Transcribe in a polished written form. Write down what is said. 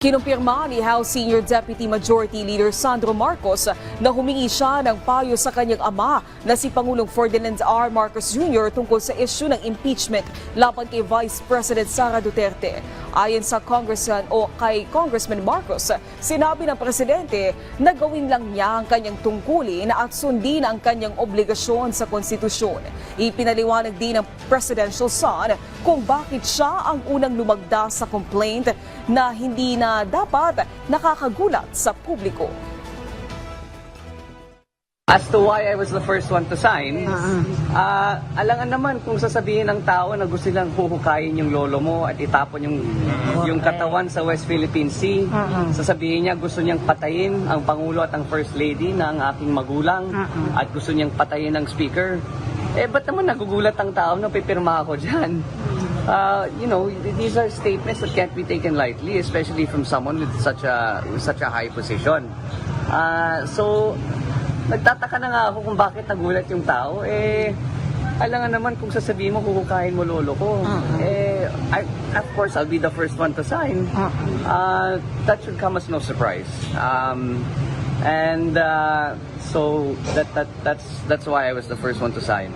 Kinumpirma ni House Senior Deputy Majority Leader Sandro Marcos na humingi siya ng payo sa kanyang ama na si Pangulong Ferdinand R. Marcos Jr. tungkol sa issue ng impeachment laban kay Vice President Sara Duterte. Ayon sa Congressman Marcos, sinabi ng presidente na gawin lang niya ang kanyang tungkulin at sundin ang kanyang obligasyon sa konstitusyon. Ipinaliwanag din ng presidential son kung bakit siya ang unang lumagda sa complaint na hindi na dapat nakakagulat sa publiko. As to why I was the first one to sign, alangan naman kung sasabihin ng tao na gusto nilang huhukayin yung lolo mo at itapon yung katawan sa West Philippine Sea. Sasabihin niya gusto niyang patayin ang Pangulo at ang First Lady na ang aking magulang at gusto niyang patayin ang Speaker. Ba't naman nagugulat ang tao na pipirma ako dyan? These are statements that can't be taken lightly, especially from someone with such a high position. So, nagtataka na nga ako kung bakit nagulat yung tao. Alangan naman kung sasabihin mo, kukukain mo lolo ko. Of course, I'll be the first one to sign. That should come as no surprise. So that's why I was the first one to sign.